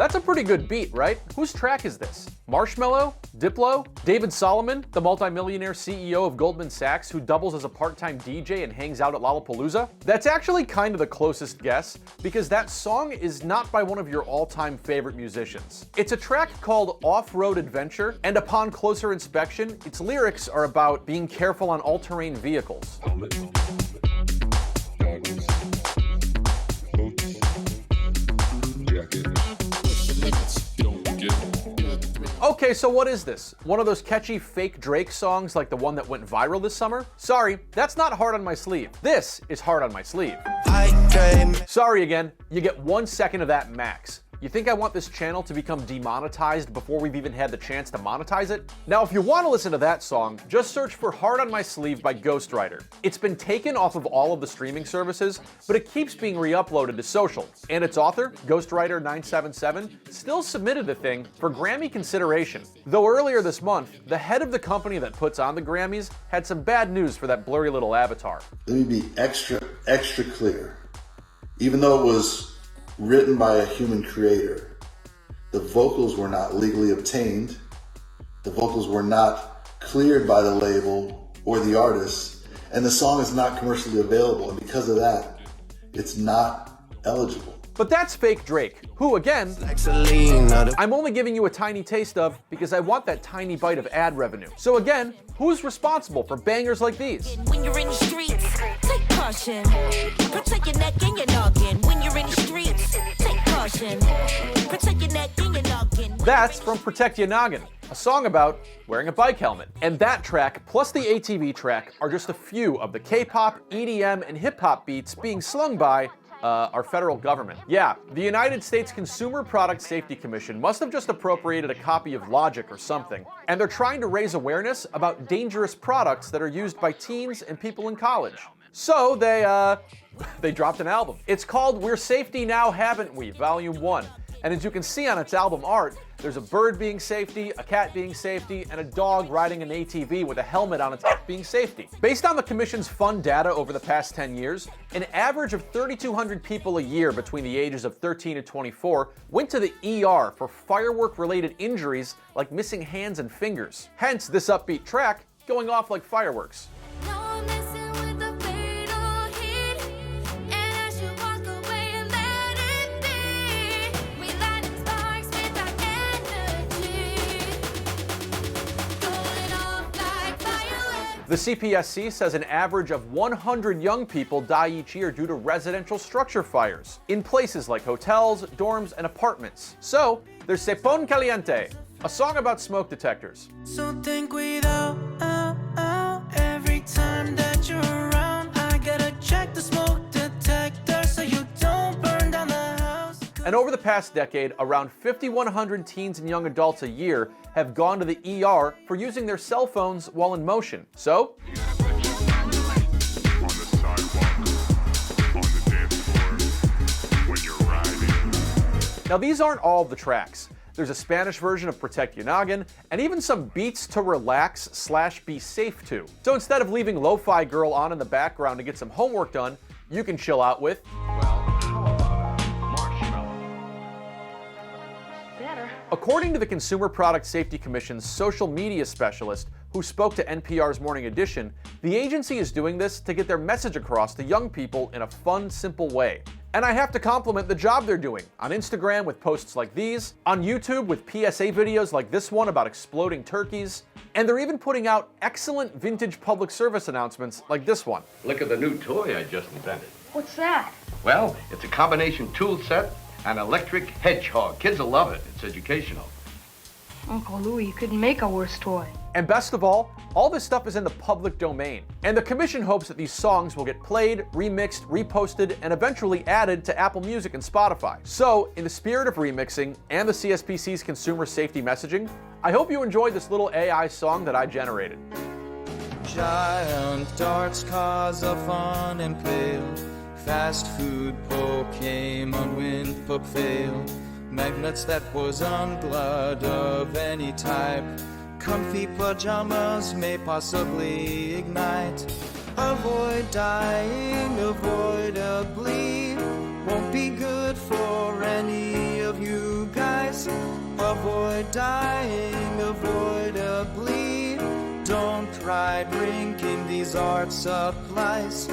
That's a pretty good beat, right? Whose track is this? Marshmello? Diplo? David Solomon, the multimillionaire CEO of Goldman Sachs who doubles as a part-time DJ and hangs out at Lollapalooza? That's actually kind of the closest guess, because that song is not by one of your all-time favorite musicians. It's a track called Offroad Adventure, and upon closer inspection, its lyrics are about being careful on all-terrain vehicles. Okay, so what is this? One of those catchy fake Drake songs like the one that went viral this summer? Sorry, that's not hard on my sleeve. This is hard on my sleeve. Sorry again, you get 1 second of that max. You think I want this channel to become demonetized before we've even had the chance to monetize it? Now, if you want to listen to that song, just search for Hard on My Sleeve by Ghostwriter. It's been taken off of all of the streaming services, but it keeps being re-uploaded to social. And its author, Ghostwriter977, still submitted the thing for Grammy consideration. Though earlier this month, the head of the company that puts on the Grammys had some bad news for that blurry little avatar. Let me be extra clear. Even though it was written by a human creator, the vocals were not legally obtained, the vocals were not cleared by the label or the artist, and the song is not commercially available, and because of that, it's not eligible. But that's fake Drake, who again, I'm only giving you a tiny taste of because I want that tiny bite of ad revenue. So again, who's responsible for bangers like these? When you're in the streets, take caution. Protect your neck and your noggin. When you're in the streets, take caution. Protect your neck and your noggin. That's from Protect Ya Noggin, a song about wearing a bike helmet. And that track, plus the ATV track, are just a few of the K-pop, EDM, and hip-hop beats being slung by our federal government. Yeah, the United States Consumer Product Safety Commission must have just appropriated a copy of Logic or something, and they're trying to raise awareness about dangerous products that are used by teens and people in college. So they dropped an album. It's called We're Safety Now, Haven't We? Volume 1. And as you can see on its album art, there's a bird being safety, a cat being safety, and a dog riding an ATV with a helmet on its head being safety. Based on the Commission's fun data over the past 10 years, an average of 3,200 people a year between the ages of 13 and 24 went to the ER for firework-related injuries like missing hands and fingers. Hence this upbeat track going off like fireworks. The CPSC says an average of 100 young people die each year due to residential structure fires in places like hotels, dorms, and apartments. So there's Pone Caliente, a song about smoke detectors. So ten cuidado, every time that you're around, I gotta check the smoke detector so you don't burn down the house. And over the past decade, around 5,100 teens and young adults a year have gone to the ER for using their cell phones while in motion. So, now these aren't all of the tracks. There's a Spanish version of Protect Ya Noggin, and even some beats to relax / be safe to. So instead of leaving Lo-Fi Girl on in the background to get some homework done, you can chill out with, according to the Consumer Product Safety Commission's social media specialist, who spoke to NPR's Morning Edition, the agency is doing this to get their message across to young people in a fun, simple way. And I have to compliment the job they're doing on Instagram with posts like these, on YouTube with PSA videos like this one about exploding turkeys, and they're even putting out excellent vintage public service announcements like this one. Look at the new toy I just invented. What's that? Well, it's a combination tool set, an electric hedgehog. Kids will love it. It's educational. Uncle Louie, you couldn't make a worse toy. And best of all this stuff is in the public domain. And the commission hopes that these songs will get played, remixed, reposted, and eventually added to Apple Music and Spotify. So, in the spirit of remixing and the CSPC's consumer safety messaging, I hope you enjoyed this little AI song that I generated. Giant darts cause of fun and pale. Fast food, Pokemon, wind pup fail. Magnets that was on blood of any type. Comfy pajamas may possibly ignite. Avoid dying avoidably. Won't be good for any of you guys. Avoid dying, avoid a bleed. Don't try drinking these art supplies.